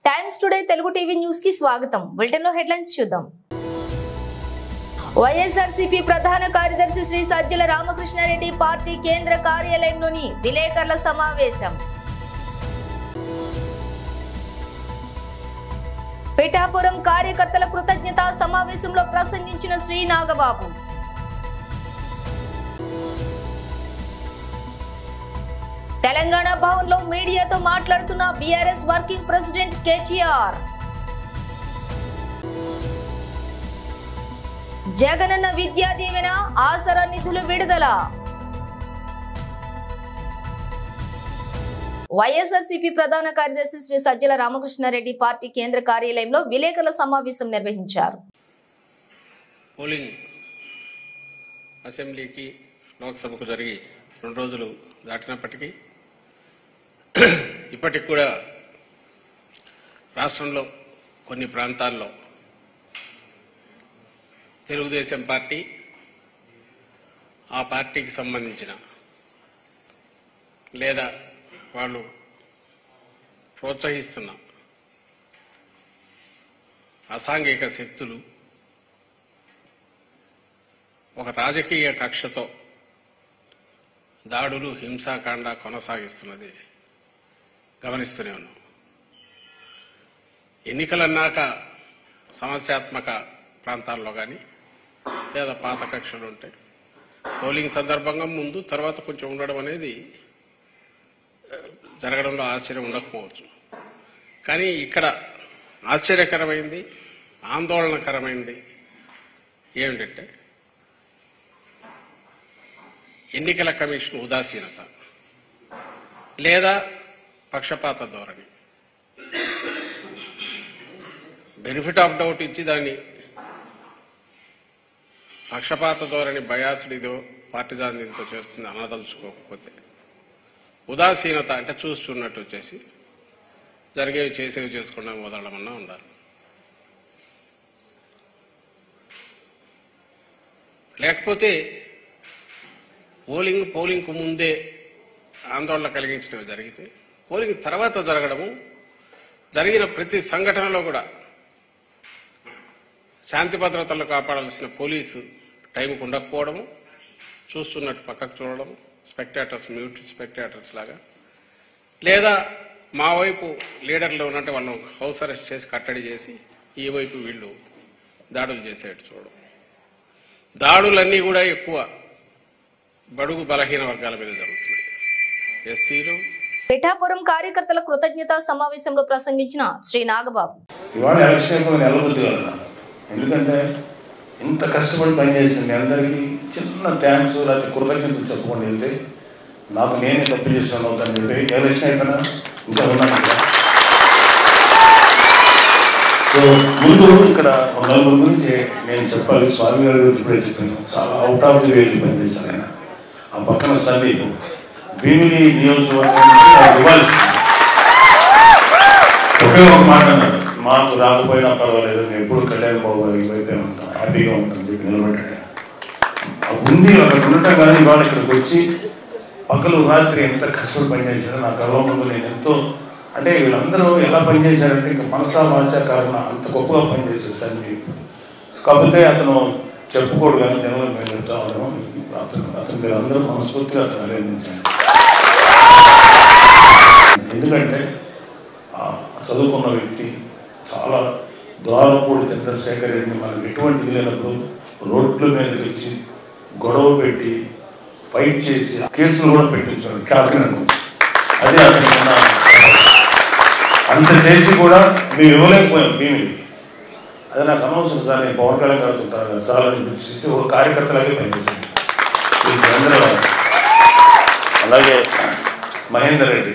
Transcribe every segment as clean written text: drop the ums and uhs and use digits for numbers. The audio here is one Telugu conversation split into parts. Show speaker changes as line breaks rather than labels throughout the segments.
Times today Telugu TV news కి స్వాగతం. బులెటిన్ లో హెడ్లైన్స్ చూద్దాం. వైఎస్ఆర్సీపీ ప్రధాన కార్యదర్శి శ్రీ సజ్జల రామకృష్ణారెడ్డి పార్టీ కేంద్ర కార్యాలయంలోని విలేకరుల సమావేశం. పిఠాపురం కార్యకర్తల కృతజ్ఞతా సమావేశంలో ప్రసంగించిన శ్రీ నాగబాబు. తెలంగాణ భవన్ లో మీడియాతో మాట్లాడుతున్న BRS working president KTR. Jagananna Vidya Deevena ఆసరా నిధులు విడుదల. వైఎస్ఆర్సీపీ ప్రధాన కార్యదర్శి శ్రీ సజ్జల రామకృష్ణారెడ్డి పార్టీ కేంద్ర కార్యాలయంలో విలేకరుల సమావేశం నిర్వహించారు.
పోలింగ్ అసెంబ్లీకి లోక్సభకు జరిగి 2 రోజులు దాటినప్పటికీ ఇప్పటికి కూడా రాష్ట్రంలో కొన్ని ప్రాంతాల్లో తెలుగుదేశం పార్టీ ఆ పార్టీకి సంబంధించిన లేదా వాళ్ళు ప్రోత్సహిస్తున్న అసాంఘిక శక్తులు ఒక రాజకీయ కక్షతో దాడులు హింసాకాండ కొనసాగిస్తున్నది గమనిస్తూనే ఉన్నాం. ఎన్నికలన్నాక సమస్యాత్మక ప్రాంతాల్లో కానీ లేదా పాత కక్షలు ఉంటాయి. పోలింగ్ సందర్భంగా ముందు తర్వాత కొంచెం ఉండడం అనేది జరగడంలో ఆశ్చర్యం ఉండకపోవచ్చు. కానీ ఇక్కడ ఆశ్చర్యకరమైంది, ఆందోళనకరమైంది ఏమిటంటే ఎన్నికల కమిషన్ ఉదాసీనత లేదా పక్షపాత ధోరణి. బెనిఫిట్ ఆఫ్ డౌట్ ఇచ్చి దాన్ని పక్షపాత ధోరణి బయాస్డిదో పార్టిజాన్తో చేస్తుంది అనదలుచుకోకపోతే ఉదాసీనత అంటే చూస్తున్నట్టు వచ్చేసి జరిగేవి చేసేవి చేసుకున్నా వదలమన్నా ఉండాలి. లేకపోతే పోలింగ్కు ముందే ఆందోళన కలిగించినవి జరిగితే పోలింగ్ తర్వాత జరగడము, జరిగిన ప్రతి సంఘటనలో కూడా శాంతి భద్రతలు కాపాడాల్సిన పోలీసు టైంకు ఉండకపోవడము, చూస్తున్నట్టు పక్కకు చూడడం, స్పెక్టేటర్స్ మ్యూట్ స్పెక్టేటర్స్ లాగా, లేదా మా వైపు లీడర్లు ఉన్నట్టు వాళ్ళను హౌస్ అరెస్ట్ చేసి కట్టడి చేసి ఈ వైపు వీళ్ళు దాడులు చేసేట్టు చూడడం. దాడులన్నీ కూడా ఎక్కువ బడుగు బలహీన వర్గాల మీద జరుగుతున్నాయి. ఎస్సీలు.
పిఠాపురం కార్యకర్తల కృతజ్ఞతా సమావేశంలో ప్రసంగించిన శ్రీ నాగబాబు.
ఇవాళ ఎలక్షన్ నిలబుద్ది కదా, ఎందుకంటే ఇంత కష్టపడి పనిచేసిన మీ అందరికీ చిన్న థ్యాంక్స్ లేకపోతే కృతజ్ఞతలు చెప్పుకొని వెళ్తే నాకు నేనే తప్పు చేసినాను అవుతాను చెప్పి ఎలక్షన్ అయిపోయినా ఇంకా ఉన్నాను. సో ముందు ఇక్కడ ఒక నలుగురు గురించి నేను చెప్పాలి. స్వామి గారి గురించి ఇప్పుడే చెప్పాను. చాలా అవుట్ ఆఫ్ ది వేలు పనిచేశాను ఆయన. ఆ పక్కన సందీప్ భీమిలి నియోజకవర్గానికి ఇవ్వాల్సింది ఒకే ఒక మాట అన్నాడు, మాకు రాకపోయినా పర్వాలేదు, నేను ఎప్పుడు కళ్యాణ బాబు ఇవైతే ఉంటాను, హ్యాపీగా ఉంటాను చెప్పి నిలబడ్డాడు. ఉంది అక్కడ ఉండటం కానీ ఇవాళ ఇక్కడికి వచ్చి పగలు రాత్రి ఎంత కష్టపడి పనిచేశారో నా కళ్ళ ముందు నేను ఎంతో, అంటే వీళ్ళందరూ ఎలా పనిచేశారంటే ఇంకా మనసా వాచా కారణ అంత గొప్పగా పనిచేశారు సందీప్. కాకపోతే అతను చెప్పుకోడు కానీ జనంలో మేము చెప్తా ఉన్నాము. అతను మీరు అందరూ మనస్ఫూర్తిగా అతను అభినందించండి. ఎందుకంటే చదువుకున్న వ్యక్తి, చాలా ద్వారపూడి చంద్రశేఖర్ రెడ్డిని మనకు ఎటువంటిది లేనప్పుడు రోడ్ల మీదకి వచ్చి గొడవ పెట్టి ఫైట్ చేసి కేసులు కూడా పెట్టించాడు కాకినాడ. అదే అతను అంత చేసి కూడా మేము ఇవ్వలేకపోయాం భీమిని. అది నాకు అనవసరం సార్, నేను పవన్ కళ్యాణ్ గారుతుంటాను చాలా చేసి ఒక కార్యకర్తలాగే పనిచేశాను. అలాగే మహేందర్ రెడ్డి,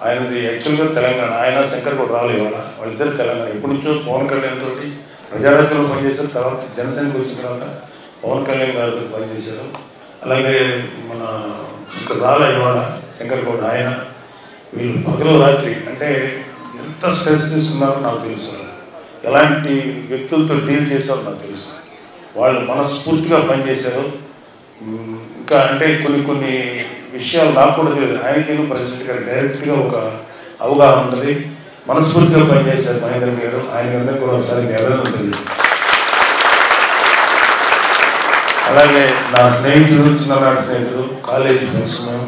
ఆయనది యాక్చువల్గా తెలంగాణ, ఆయన శంకర్ కూడా రాలేదు. వాళ్ళిద్దరు తెలంగాణ. ఎప్పటి నుంచో పవన్ కళ్యాణ్ తోటి ప్రజారాజ్యంలో పనిచేశారు. తర్వాత జనసేనకు వచ్చిన తర్వాత పవన్ కళ్యాణ్ గారితో పనిచేశారు. అలాగే మన ఇక్కడ రాలేవాడ శంకర్ కూడా ఆయన, వీళ్ళు పగలు రాత్రి అంటే ఎంత స్ట్రెస్ తీసుకున్నారో నాకు తెలుసు, ఎలాంటి వ్యక్తులతో డీల్ చేశారో నాకు తెలుసు. వాళ్ళు మనస్ఫూర్తిగా పనిచేశారు. ఇంకా అంటే కొన్ని విషయాలు నాకు కూడా తెలియదు. ఆయనకేమో ప్రెసిడెంట్ గారు డైరెక్ట్గా ఒక అవగాహన ఉంటుంది. మనస్ఫూర్తిగా పనిచేశారు మహేందర్ రెడ్డి గారు. ఆయన అందరూ కూడా ఒకసారి ఎవరైనా తెలియదు. అలాగే నా స్నేహితుడు, చిన్ననాటి స్నేహితుడు, కాలేజీ ఫ్రెండ్స్ మేము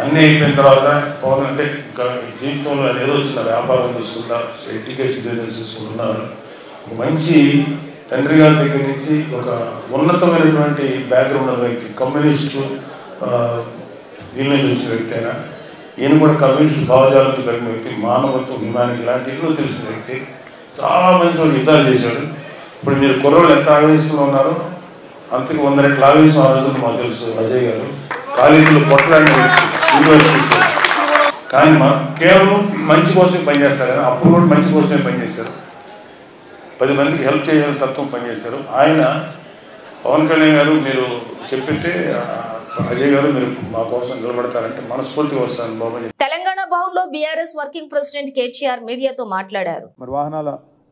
అన్నీ అయిపోయిన తర్వాత పవన్ అంటే ఇంకా జీవితంలో అదేదో చిన్న వ్యాపారం తీసుకుంటా, ఎడ్యుకేషన్ బిజినెస్ తీసుకుంటున్నారు. ఒక మంచి తండ్రి గారి దగ్గర నుంచి ఒక ఉన్నతమైనటువంటి బ్యాక్గ్రౌండ్ ఉన్న వ్యక్తి, కమ్యూనిస్టు వీళ్ళ నుంచి వచ్చిన వ్యక్తి అయినా ఈయన కూడా కమ్యూనిస్టు భావజాలతో కలిగిన వ్యక్తి, మానవత్వం, హ్యుమానిటీ ఇలాంటి ఎన్నో తెలిసిన వ్యక్తి. చాలా మంది వాళ్ళు యుద్ధాలు చేశాడు. ఇప్పుడు మీరు కుర్రోళ్ళు ఎంత ఆవేశంలో ఉన్నారో అంతకు 100 రెట్ల ఆవేశం ఆ రోజులు మాకు తెలుసు. అజయ్ గారు కాలేజీలో కొట్లాడిన వ్యక్తి, యూనివర్సిటీస్, కానీ కేవలం మంచి కోసమే పనిచేస్తారు. కానీ అప్పుడు కూడా మంచి కోసమే పనిచేశారు. 10 మందికి హెల్ప్ చేయాలని తత్వం పనిచేశారు. ఆయన పవన్ కళ్యాణ్ గారు మీరు చెప్పింటే అజయ్ గారు మీరు మా కోసం నిలబడతారంటే మనస్ఫూర్తిగా వస్తాను బాబు.
తెలంగాణ భవన్లో బీఆర్ఎస్ వర్కింగ్ ప్రెసిడెంట్ కేటీఆర్ మీడియాతో మాట్లాడారు.
మరి వాహనాల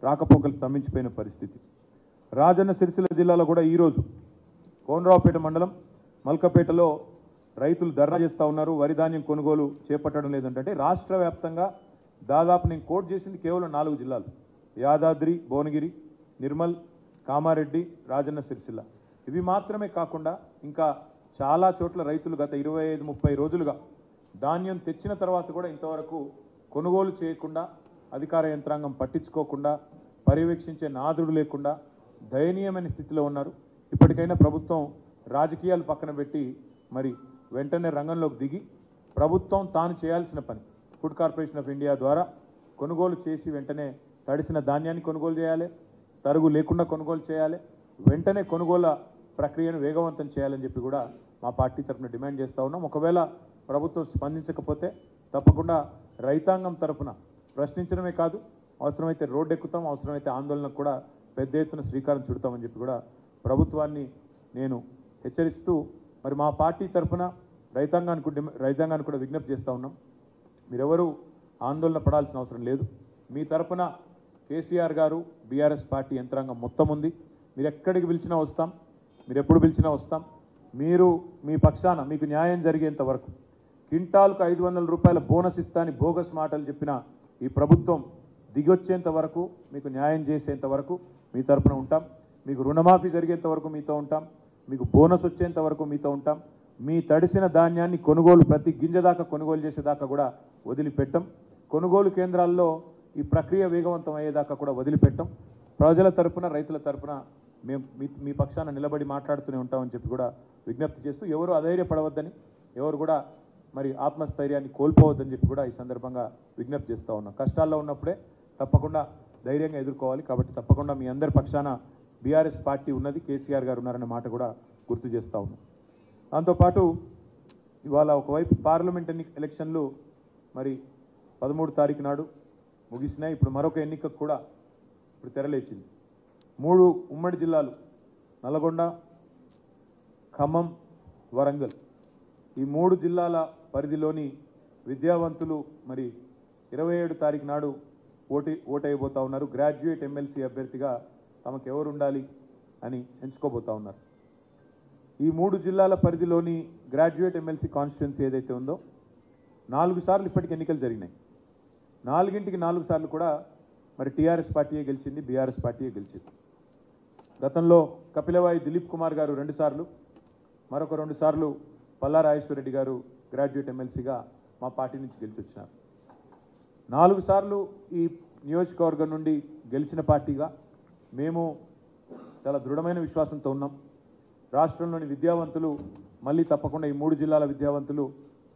రాకపోకలు స్తంభించిపోయిన పరిస్థితి. రాజన్న సిరిసిల్ల జిల్లాలో కూడా ఈరోజు కోనరావుపేట మండలం మల్కపేటలో రైతులు ధర్నా చేస్తూ ఉన్నారు. వరి ధాన్యం కొనుగోలు చేపట్టడం లేదంటే రాష్ట్ర వ్యాప్తంగా దాదాపు నేను కోట్ చేసింది కేవలం 4 జిల్లాలు: యాదాద్రి, భువనగిరి, నిర్మల్, కామారెడ్డి, రాజన్న సిరిసిల్ల. ఇవి మాత్రమే కాకుండా ఇంకా చాలా చోట్ల రైతులు గత 25-30 రోజులుగా ధాన్యం తెచ్చిన తర్వాత కూడా ఇంతవరకు కొనుగోలు చేయకుండా, అధికార యంత్రాంగం పట్టించుకోకుండా, పర్యవేక్షించే నాదుడు లేకుండా దయనీయమైన స్థితిలో ఉన్నారు. ఇప్పటికైనా ప్రభుత్వం రాజకీయాలు పక్కన పెట్టి మరి వెంటనే రంగంలోకి దిగి ప్రభుత్వం తాను చేయాల్సిన పని ఫుడ్ కార్పొరేషన్ ఆఫ్ ఇండియా ద్వారా కొనుగోలు చేసి వెంటనే తడిసిన ధాన్యాన్ని కొనుగోలు చేయాలి, తరుగు లేకుండా కొనుగోలు చేయాలి, వెంటనే కొనుగోలు ప్రక్రియను వేగవంతం చేయాలని చెప్పి కూడా మా పార్టీ తరఫున డిమాండ్ చేస్తూ ఉన్నాం. ఒకవేళ ప్రభుత్వం స్పందించకపోతే తప్పకుండా రైతాంగం తరఫున ప్రశ్నించడమే కాదు, అవసరమైతే రోడ్డు ఎక్కుతాం, అవసరమైతే ఆందోళనకు కూడా పెద్ద ఎత్తున శ్రీకారం చుడతామని చెప్పి కూడా ప్రభుత్వాన్ని నేను హెచ్చరిస్తూ మరి మా పార్టీ తరఫున రైతాంగానికి కూడా విజ్ఞప్తి చేస్తూ ఉన్నాం. మీరెవరూ ఆందోళన పడాల్సిన అవసరం లేదు. మీ తరఫున కేసీఆర్ గారు, బీఆర్ఎస్ పార్టీ యంత్రాంగం మొత్తం ఉంది. మీరు ఎక్కడికి పిలిచినా వస్తాం, మీరు ఎప్పుడు పిలిచినా వస్తాం. మీరు మీ పక్షాన మీకు న్యాయం జరిగేంత వరకు, క్వింటాల్కు 500 రూపాయల బోనస్ ఇస్తాని బోగస్ మాటలు చెప్పిన ఈ ప్రభుత్వం దిగొచ్చేంత వరకు, మీకు న్యాయం చేసేంత వరకు మీ తరఫున ఉంటాం. మీకు రుణమాఫీ జరిగేంత వరకు మీతో ఉంటాం. మీకు బోనస్ వచ్చేంత వరకు మీతో ఉంటాం. మీ తడిసిన ధాన్యాన్ని కొనుగోలు ప్రతి గింజ దాకా కొనుగోలు చేసేదాకా కూడా వదిలిపెట్టం. కొనుగోలు కేంద్రాల్లో ఈ ప్రక్రియ వేగవంతం అయ్యేదాకా కూడా వదిలిపెట్టం. ప్రజల తరఫున, రైతుల తరఫున మేము మీ పక్షాన నిలబడి మాట్లాడుతూనే ఉంటామని చెప్పి కూడా విజ్ఞప్తి చేస్తూ, ఎవరు అధైర్యపడవద్దని, ఎవరు కూడా మరి ఆత్మస్థైర్యాన్ని కోల్పోవద్దని చెప్పి కూడా ఈ సందర్భంగా విజ్ఞప్తి చేస్తూ ఉన్నాం. కష్టాల్లో ఉన్నప్పుడే తప్పకుండా ధైర్యంగా ఎదుర్కోవాలి. కాబట్టి తప్పకుండా మీ అందరి పక్షాన బీఆర్ఎస్ పార్టీ ఉన్నది, కేసీఆర్ గారు ఉన్నారనే మాట కూడా గుర్తు చేస్తూ ఉన్నాం. దాంతోపాటు ఇవాళ ఒకవైపు పార్లమెంట్ ఎలక్షన్లు మరి 13 తారీఖు నాడు ముగిసినాయి. ఇప్పుడు మరొక ఎన్నికకు కూడా ఇప్పుడు తెరలేచింది. 3 ఉమ్మడి జిల్లాలు నల్గొండ, ఖమ్మం, వరంగల్, ఈ 3 జిల్లాల పరిధిలోని విద్యావంతులు మరి 27 తారీఖు నాడు ఓటైపోతూ ఉన్నారు. గ్రాడ్యుయేట్ ఎమ్మెల్సీ అభ్యర్థిగా తమకు ఎవరు ఉండాలి అని ఎంచుకోబోతూ ఉన్నారు. ఈ 3 జిల్లాల పరిధిలోని గ్రాడ్యుయేట్ ఎమ్మెల్సీ కాన్స్టిట్యున్సీ ఏదైతే ఉందో 4 సార్లు ఇప్పటికి ఎన్నికలు జరిగినాయి. 4కి 4 సార్లు కూడా మరి టీఆర్ఎస్ పార్టీయే గెలిచింది, బీఆర్ఎస్ పార్టీయే గెలిచింది. గతంలో కపిలవాయి దిలీప్ కుమార్ గారు 2 సార్లు, మరొక 2 సార్లు పల్లా రాజేశ్వరరెడ్డి గారు గ్రాడ్యుయేట్ ఎమ్మెల్సీగా మా పార్టీ నుంచి గెలిచి వచ్చినారు. 4 సార్లు ఈ నియోజకవర్గం నుండి గెలిచిన పార్టీగా మేము చాలా దృఢమైన విశ్వాసంతో ఉన్నాం. రాష్ట్రంలోని విద్యావంతులు మళ్ళీ తప్పకుండా, ఈ 3 జిల్లాల విద్యావంతులు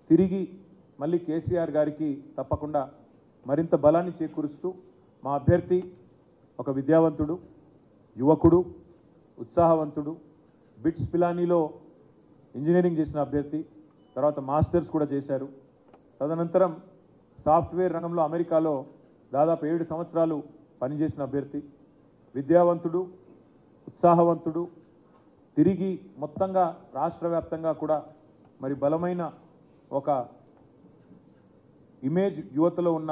తిరిగి మళ్ళీ కేసీఆర్ గారికి తప్పకుండా మరింత బలాన్ని చేకూరుస్తూ, మా అభ్యర్థి ఒక విద్యావంతుడు, యువకుడు, ఉత్సాహవంతుడు, బిట్స్ పిలానీలో ఇంజనీరింగ్ చేసిన అభ్యర్థి, తర్వాత మాస్టర్స్ కూడా చేశారు. తదనంతరం సాఫ్ట్వేర్ రంగంలో అమెరికాలో దాదాపు 7 సంవత్సరాలు పనిచేసిన అభ్యర్థి, విద్యావంతుడు, ఉత్సాహవంతుడు, తిరిగి మొత్తంగా రాష్ట్ర వ్యాప్తంగా కూడా మరి బలమైన ఒక ఇమేజ్ యువతలో ఉన్న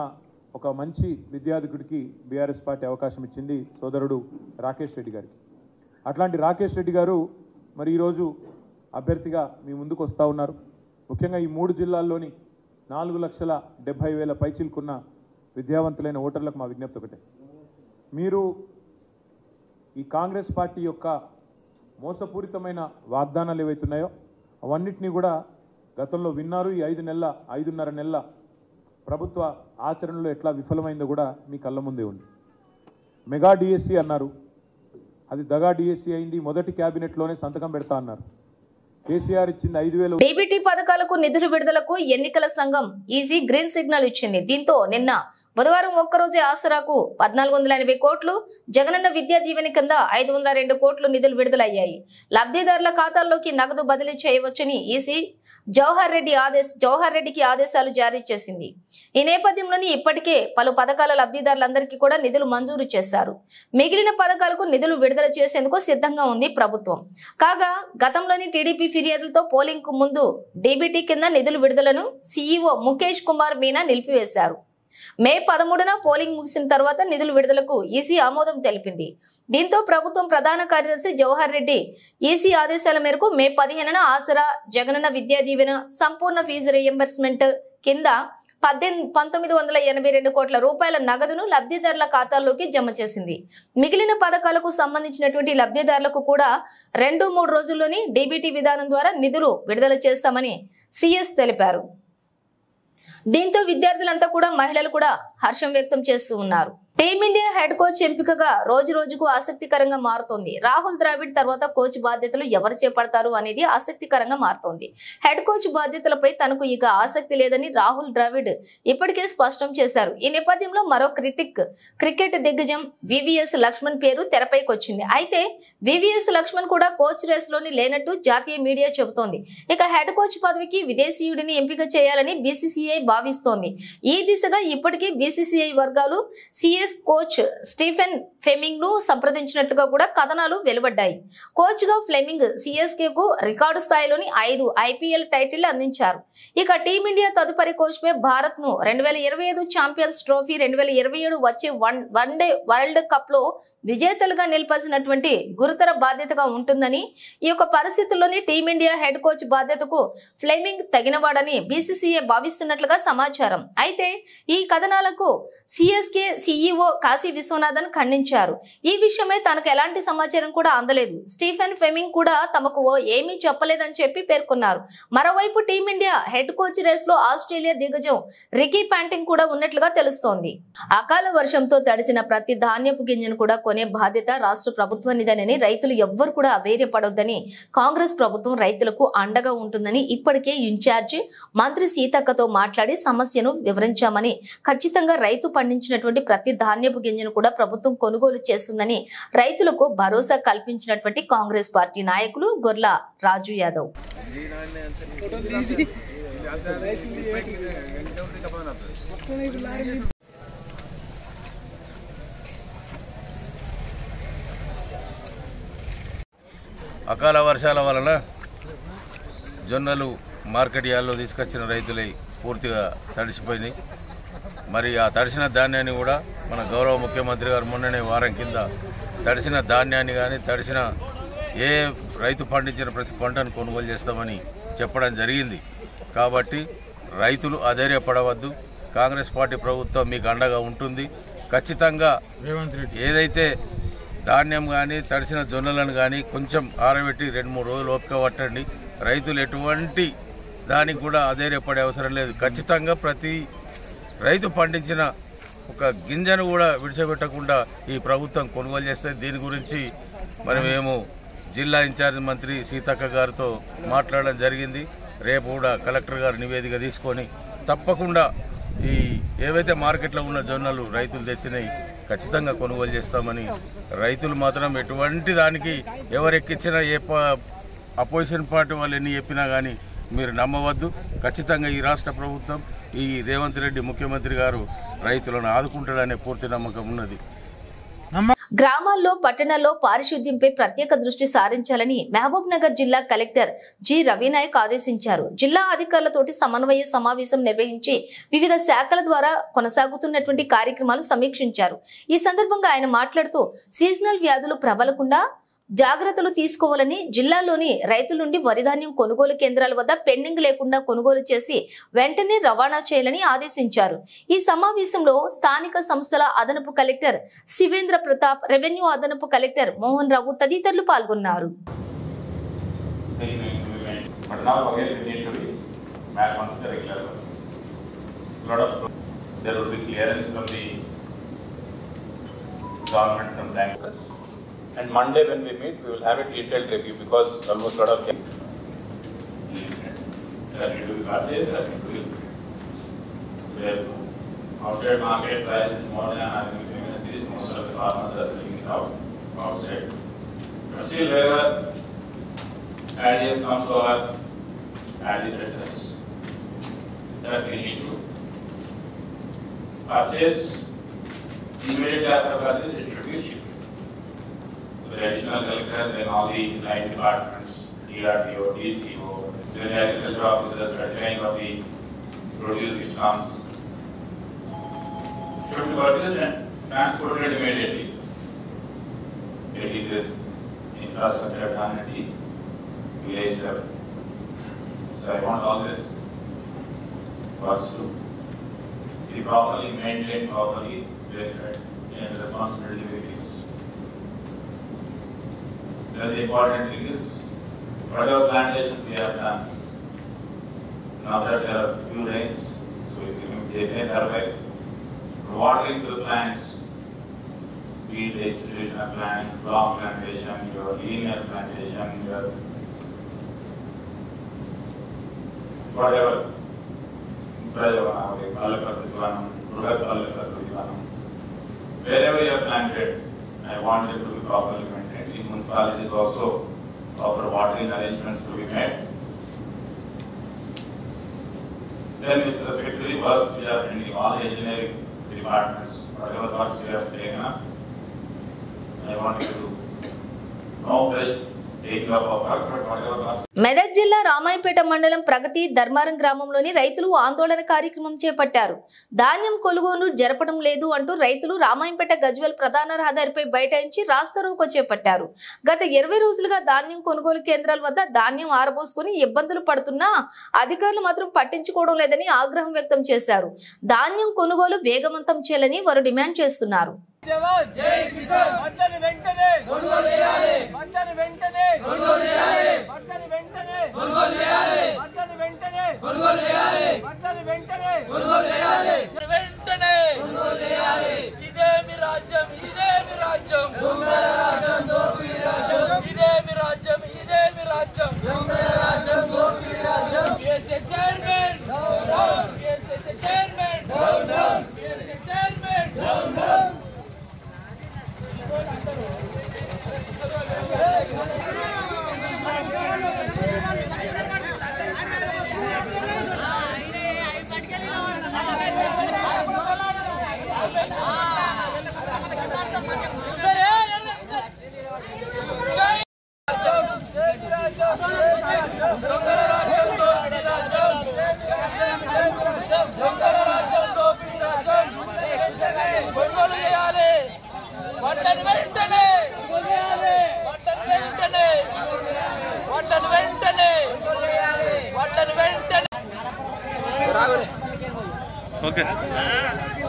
ఒక మంచి విద్యార్థికుడికి బీఆర్ఎస్ పార్టీ అవకాశం ఇచ్చింది సోదరుడు రాకేష్ రెడ్డి గారికి. అట్లాంటి రాకేష్ రెడ్డి గారు మరి ఈరోజు అభ్యర్థిగా మీ ముందుకు వస్తూ ఉన్నారు. ముఖ్యంగా ఈ 3 జిల్లాల్లోని 4,70,000 పైచిలుకున్న విద్యావంతులైన ఓటర్లకు మా విజ్ఞప్తి ఒకటే, మీరు ఈ కాంగ్రెస్ పార్టీ యొక్క మోసపూరితమైన వాగ్దానాలు ఏవైతున్నాయో అవన్నిటినీ కూడా గతంలో విన్నారు. ఈ 5.5 నెలల ప్రభుత్వ ఆచరణలో ఎట్లా విఫలమైందో కూడా మీ కళ్ళ ముందే ఉంది. మెగా డిఎస్సి అన్నారు, అది దగా డిఎస్సి అయింది. మొదటి క్యాబినెట్లోనే సంతకం పెడతా అన్నారు. కేసీఆర్ ఇచ్చింది 5,000.
డీబీటీ పథకాలకు నిధుల విడుదలకు ఎన్నికల సంఘం ఈసీ గ్రీన్ సిగ్నల్ ఇచ్చింది. దీంతో నిన్న బుధవారం ఒక్కరోజే ఆసరాకు 1480 కోట్లు, జగనన్న విద్యా దీవెన కింద 502 కోట్లు నిధులు విడుదలయ్యాయి. లబ్ధిదారుల ఖాతాల్లోకి నగదు బదిలీ చేయవచ్చని ఈసీ జవహర్ రెడ్డికి ఆదేశాలు జారీ చేసింది. ఈ నేపథ్యంలోని ఇప్పటికే పలు పథకాల లబ్ధిదారులందరికీ కూడా నిధులు మంజూరు చేశారు. మిగిలిన పథకాలకు నిధులు విడుదల చేసేందుకు సిద్ధంగా ఉంది ప్రభుత్వం. కాగా గతంలోని టీడీపీ ఫిర్యాదులతో పోలింగ్ కు ముందు డీబీటీ కింద నిధుల విడుదలను సీఈఓ ముఖేష్ కుమార్ మీనా నిలిపివేశారు. మే 13న పోలింగ్ ముగిసిన తర్వాత నిధుల విడుదలకు ఈసీ ఆమోదం తెలిపింది. దీంతో ప్రభుత్వం ప్రధాన కార్యదర్శి జవహర్ రెడ్డి ఈసీ ఆదేశాల మేరకు మే 15న ఆసరా, జగనన్న విద్యా దీవెన, సంపూర్ణ ఫీజు రీయింబర్స్మెంట్ కింద 1982 కోట్ల రూపాయల నగదును లబ్ధిదారుల ఖాతాల్లోకి జమ చేసింది. మిగిలిన పథకాలకు సంబంధించినటువంటి లబ్ధిదారులకు కూడా 2-3 రోజుల్లోని డీబీటీ విధానం ద్వారా నిధులు విడుదల చేస్తామని సీఎస్ తెలిపారు. దీంతో విద్యార్థులంతా కూడా మహిళలు కూడా హర్షం వ్యక్తం చేస్తూ ఉన్నారు. టీమిండియా హెడ్ కోచ్ ఎంపికగా రోజు రోజుకు ఆసక్తికరంగా మారుతోంది. రాహుల్ ద్రావిడ్ తర్వాత కోచ్ బాధ్యతలు ఎవరు చేపడతారు అనేది ఆసక్తికరంగా మారుతోంది. హెడ్ కోచ్ బాధ్యతలపై తనకు ఇక ఆసక్తి లేదని రాహుల్ ద్రావిడ్ ఇప్పటికే స్పష్టం చేశారు. ఈ నేపథ్యంలో మరో క్రికెట్ దిగ్గజం వివిఎస్ లక్ష్మణ్ పేరు తెరపైకి వచ్చింది. అయితే వివిఎస్ లక్ష్మణ్ కూడా కోచ్ రేస్ లోని లేనట్టు జాతీయ మీడియా చెబుతోంది. ఇక హెడ్ కోచ్ పదవికి విదేశీయుడిని ఎంపిక చేయాలని బీసీసీఐ భావిస్తోంది. ఈ దిశగా ఇప్పటికే బీసీసీఐ వర్గాలు సిఎస్ కోచ్ స్టీఫెన్ ఫ్లెమింగ్ ను సంప్రదించినట్లుగా కూడా కథనాలు వెలువడ్డాయి. కోచ్ గా ఫ్లెమింగ్ సిఎస్కే కు రికార్డు స్థాయిలోని 5 ఐపీఎల్ టైటిల్ అందించారు. ఇక టీమిండియా తదుపరి కోచ్ పై భారత్ ను 2025 ఛాంపియన్స్ ట్రోఫీ, 2027 వచ్చే వన్డే వరల్డ్ కప్ లో విజేతలుగా నిలపాల్సినటువంటి గురుతర బాధ్యతగా ఉంటుందని, ఈ యొక్క పరిస్థితుల్లోని టీమిండియా హెడ్ కోచ్ బాధ్యతకు ఫ్లెమింగ్ తగినవాడని బీసీసీఐ భావిస్తున్నట్లుగా సమాచారం. అయితే ఈ కథనాలకు సిఎస్కే సీఈఓ కాశీ విశ్వనాథన్ ఖండించారు. ఈ విషయమై తనకు ఎలాంటి సమాచారం కూడా అందలేదు. స్టీఫెన్ ఫ్లెమింగ్ కూడా తమకు ఏమీ చెప్పలేదని చెప్పి పేర్కొన్నారు. మరోవైపు టీమిండియా హెడ్ కోచ్ రేస్ లో ఆస్ట్రేలియా దిగ్గజం రికీ పాంటింగ్ కూడా ఉన్నట్లుగా తెలుస్తోంది. అకాల వర్షంతో తడిసిన ప్రతి ధాన్యపు గింజను కూడా కొనే బాధ్యత రాష్ట్ర ప్రభుత్వానిదేనని, రైతులు ఎవ్వరు కూడా అధైర్యపడొద్దని, కాంగ్రెస్ ప్రభుత్వం రైతులకు అండగా ఉంటుందని ఇప్పటికే ఇన్ఛార్జి మంత్రి సీతక్కతో మాట్లాడి సమస్యను వివరించామని, ఖచ్చితంగా రైతు పండించినటువంటి ప్రతి ధాన్యపు గింజను కూడా ప్రభుత్వం కొనుగోలు చేస్తుందని రైతులకు భరోసా కల్పించినటువంటి కాంగ్రెస్ పార్టీ నాయకులు గొర్ల రాజు యాదవ్.
అకాల వర్షాల వలన జొన్నలు మార్కెట్ యార్డ్లో తీసుకొచ్చిన రైతులై పూర్తిగా తడిసిపోయినాయి. మరి ఆ తడిసిన ధాన్యాన్ని కూడా మన గౌరవ ముఖ్యమంత్రి గారు మొన్ననే వారం కింద తడిసిన ధాన్యాన్ని కానీ తడిసిన ఏ రైతు పండించిన ప్రతి పంటను కొనుగోలు చేస్తామని చెప్పడం జరిగింది. కాబట్టి రైతులు అధైర్యపడవద్దు. కాంగ్రెస్ పార్టీ ప్రభుత్వం మీకు అండగా ఉంటుంది. ఖచ్చితంగా ఏదైతే ధాన్యం కానీ తడిసిన జొన్నలను కానీ కొంచెం ఆరబెట్టి 2-3 రోజులు ఓపిక పట్టండి. రైతులు ఎటువంటి దానికి కూడా అధైర్యపడే అవసరం లేదు. ఖచ్చితంగా ప్రతి రైతు పండించిన ఒక గింజను కూడా విడిచిపెట్టకుండా ఈ ప్రభుత్వం కొనుగోలు చేస్తుంది. దీని గురించి మరి మేము జిల్లా ఇన్ఛార్జ్ మంత్రి సీతక్క గారితో మాట్లాడడం జరిగింది. రేపు కూడా కలెక్టర్ గారు నివేదిక తీసుకొని తప్పకుండా ఈ ఏవైతే మార్కెట్లో ఉన్న జొన్నలు రైతులు తెచ్చినాయి ఖచ్చితంగా కొనుగోలు చేస్తామని, రైతులు మాత్రం ఎటువంటి దానికి ఎవరెక్కించినా ఏ అపోజిషన్ పార్టీ వాళ్ళు ఎన్ని చెప్పినా కానీ మీరు నమ్మవద్దు. ఖచ్చితంగా ఈ రాష్ట్ర ప్రభుత్వం, ఈ రేవంత్ రెడ్డి ముఖ్యమంత్రి గారు రైతులను ఆదుకుంటాడనే పూర్తి నమ్మకం ఉన్నది.
గ్రామాల్లో, పట్టణాల్లో పారిశుద్ధ్యంపై ప్రత్యేక దృష్టి సారించాలని మహబూబ్ నగర్ జిల్లా కలెక్టర్ జి రవినాయక్ ఆదేశించారు. జిల్లా అధికారులతోటి సమన్వయ సమావేశం నిర్వహించి వివిధ శాఖల ద్వారా కొనసాగుతున్నటువంటి కార్యక్రమాలు సమీక్షించారు. ఈ సందర్భంగా ఆయన మాట్లాడుతూ సీజనల్ వ్యాధులు ప్రబలకుండా జాగ్రత్తలు తీసుకోవాలని జిల్లాలోని రైతుల నుండి వరి ధాన్యం కొనుగోలు కేంద్రాల వద్ద పెండింగ్ లేకుండా కొనుగోలు చేసి వెంటనే రవాణా చేయాలని ఆదేశించారు. ఈ సమావేశంలో స్థానిక సంస్థల అదనపు కలెక్టర్ శివేంద్ర ప్రతాప్, రెవెన్యూ అదనపు కలెక్టర్ మోహన్ రావు తదితరులు పాల్గొన్నారు.
And Monday when we meet, we will have a detailed review because almost lot of things that we do purchase, that we will. The outside market price is more than I think most of the farmers are selling it out outside. But still, wherever ideas come to our idea centers, that we need to purchase immediately after purchase, it should be shipped. The additional collector, then all the 9 departments, DRDO, DCO, then the agriculture officers, certifying of the produce which comes, should be purchased and transported immediately. Getting this infrastructure done at the village level. So I want all this first to be properly maintained, properly verified, and the responsibility with this. The important thing is, whatever plantations we have done, now that there are few rains, so they may survive. Watering to the plants, be it the institutional plant, long plantation, your linear plantation, your whatever, wherever you have planted, I want it to be properly maintained. In municipalities also, proper watering arrangements to be made. Then with respect to the works, we are bringing all the engineering departments, whatever works we have taken up, I want you to know this.
Medak జిల్లా రామాయంపేట మండలం ప్రగతి ధర్మారం గ్రామంలోని రైతులు ఆందోళన కార్యక్రమం చేపట్టారు. ధాన్యం కొనుగోలు జరపడం లేదు అంటూ రైతులు రామాయంపేట గజ్వేల్ ప్రధాన రహదారిపై బైఠాయించి రాస్తారోకో చేపట్టారు. గత 20 రోజులుగా ధాన్యం కొనుగోలు కేంద్రాల వద్ద ధాన్యం ఆరబోసుకుని ఇబ్బందులు పడుతున్నా అధికారులు మాత్రం పట్టించుకోవడం లేదని ఆగ్రహం వ్యక్తం చేశారు. ధాన్యం కొనుగోలు వేగవంతం చేయాలని వారు డిమాండ్ చేస్తున్నారు.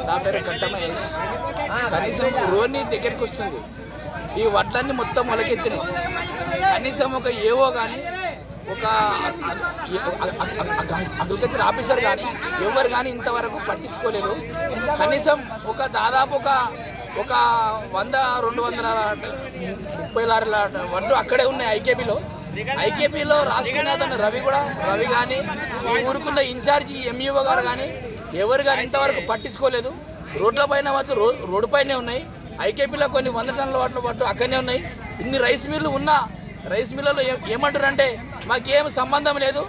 నా పేరు కట్టమహేష్. కనీసం రోడ్ని దగ్గరికి వస్తుంది, ఈ వడ్లన్నీ మొత్తం మొలకెత్తినాయి. కనీసం ఒక ఏవో కానీ, ఒక అగ్రికల్చర్ ఆఫీసర్ కానీ ఎవరు కానీ ఇంతవరకు పట్టించుకోలేదు. కనీసం ఒక దాదాపు ఒక 100-230 లారీల వడ్లు అక్కడే ఉన్నాయి ఐకేపీలో రాసుకునే అతను రవి కానీ, ఈ ఊరుకున్న ఇన్ఛార్జి ఎంఈఓ గారు కానీ ఎవరు కానీ ఇంతవరకు పట్టించుకోలేదు. రోడ్ల పైన మాత్రం రోడ్డు పైనే ఉన్నాయి. ఐకేపీలో కొన్ని 100 టన్నుల వడ్లు అక్కడనే ఉన్నాయి. ఇన్ని రైస్ మిల్లు ఉన్నా రైస్ మిల్లులో ఏమంటారు అంటే మాకేం సంబంధం లేదు,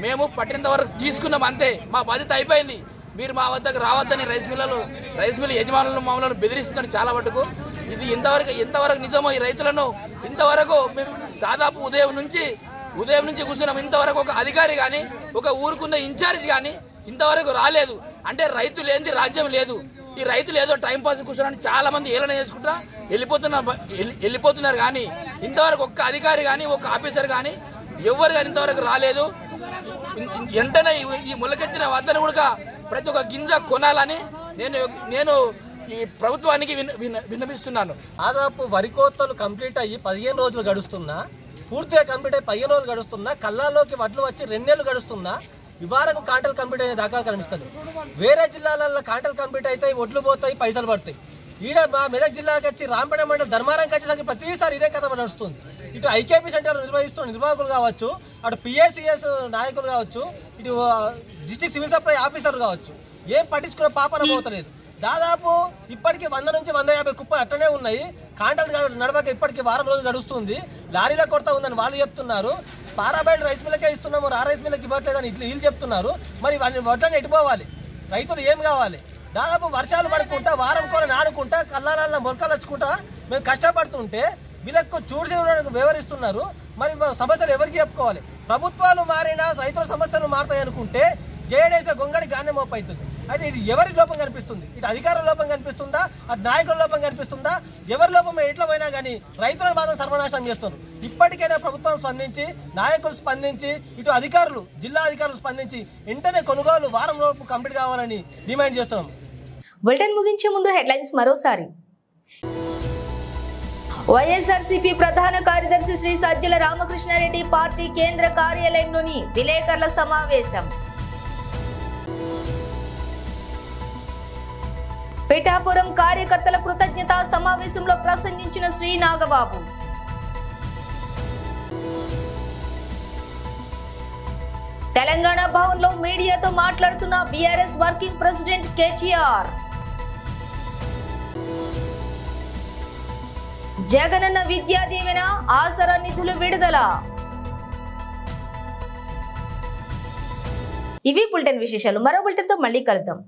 మేము పట్టినంత వరకు తీసుకున్నాం అంతే, మా బాధ్యత అయిపోయింది, మీరు మా వద్దకు రావద్దని రైస్ మిల్లు యజమానులను మమ్మల్ని బెదిరిస్తున్నారు చాలా మటుకు. ఇది ఎంతవరకు నిజమో ఈ రైతులను ఇంతవరకు మేము దాదాపు ఉదయం నుంచి కూర్చున్నాం. ఇంతవరకు ఒక అధికారి కానీ, ఒక ఊరుకున్న ఇన్ఛార్జ్ కానీ ఇంతవరకు రాలేదు. అంటే రైతు లేనిది రాజ్యం లేదు. ఈ రైతులు ఏదో టైంపాస్ కూర్చోడానికి చాలా మంది ఏలన చేసుకుంటా వెళ్ళిపోతున్నారు కానీ ఇంతవరకు ఒక్క అధికారి కానీ ఒక్క ఆఫీసర్ కానీ ఎవరు కానీ ఇంతవరకు రాలేదు. వెంటనే ఈ మొలకెత్తిన వద్దను కూడా ప్రతి ఒక్క గింజ కొనాలని నేను ఈ ప్రభుత్వానికి విన్నపిస్తున్నాను.
దాదాపు వరి కోతలు కంప్లీట్ అయ్యి 15 రోజులు గడుస్తున్నా, పూర్తిగా కంప్లీట్ అయ్యి 15 రోజులు గడుస్తున్నా, కళ్ళాల్లోకి వడ్లు వచ్చి 2 నెలలు గడుస్తున్నా ఇవారకు కాంటలు కంప్లీట్ అయిన దాఖలా కనిపిస్తుంది. వేరే జిల్లాలలో కాంటలు కంప్లీట్ అవుతాయి, ఒడ్లు పోతాయి, పైసలు పడతాయి. ఈడ మా మెదక్ జిల్లాకి వచ్చి రాంపేట మండలం ధర్మారంకి వచ్చేసరికి ప్రతిసారి ఇదే కథ నడుస్తుంది. ఇటు ఐకేపీ సెంటర్ నిర్వహిస్తున్న నిర్వాహకులు కావచ్చు, అటు పిఎస్సిఎస్ నాయకులు కావచ్చు, ఇటు డిస్ట్రిక్ట్ సివిల్ సప్లై ఆఫీసర్ కావచ్చు, ఏం పట్టించుకునే పాపన పోతలేదు. దాదాపు ఇప్పటికీ 100 నుంచి 150 కుప్పలు అట్టనే ఉన్నాయి. కాంటలు నడవక ఇప్పటికీ వారం రోజులు గడుస్తుంది. లారీల కొరత ఉందని వాళ్ళు చెప్తున్నారు. పారాబైల్ రైస్ మిల్లకే ఇస్తున్నాము, రైస్ మిల్లకి ఇవ్వట్లేదని వీళ్ళు చెప్తున్నారు. మరి వడ్లని ఎటుపోవాలి? రైతులు ఏం కావాలి? దాదాపు వర్షాలు పడుకుంటా, వారం కూర నాడుకుంటా, కళ్ళాల మొలకలు వచ్చుకుంటా మేము కష్టపడుతుంటే వీళ్ళకు చూడడానికి వివరిస్తున్నారు. మరి సమస్యలు ఎవరికి చెప్పుకోవాలి? ప్రభుత్వాలు మారినా రైతుల సమస్యలు మారుతాయి అనుకుంటే జేడీఎస్ గొంగడి గాన్యం మోపు అవుతుంది. అయితే ఇటు ఎవరి లోపం కనిపిస్తుంది? ఇటు అధికారుల లోపం కనిపిస్తుందా, అటు నాయకుల లోపం కనిపిస్తుందా? ఎవరి లోపం ఎట్లా పోయినా కానీ రైతులను మాత్రం సర్వనాశనం చేస్తున్నారు. ఇప్పటికైనా ప్రభుత్వం స్పందించి, నాయకులు స్పందించి, ఇటు అధికారులు, జిల్లా అధికారులు స్పందించి వెంటనే కొనుగోలు వారం లోపు కంప్లీట్ కావాలని డిమాండ్ చేస్తున్నాం.
బులెటిన్ ముగించే ముందు హెడ్లైన్స్ మరోసారి. వైఎస్ఆర్సీపీ ప్రధాన కార్యదర్శి శ్రీ సజ్జల రామకృష్ణారెడ్డి పార్టీ కేంద్ర కార్యాలయంలోని విలేకరుల సమావేశం. పిఠాపురం కార్యకర్తల కృతజ్ఞతా సమావేశంలో ప్రసంగించిన శ్రీ నాగబాబు. తెలంగాణ భవన్లో మీడియాతో మాట్లాడుతున్న BRS working president KTR. Jagananna Vidya Deevena, ఆసరా నిధులు విడుదల. ఇవి బులెటిన్ విశేషాలు. మరో బులెటిన్తో మళ్ళీ కలుద్దాం.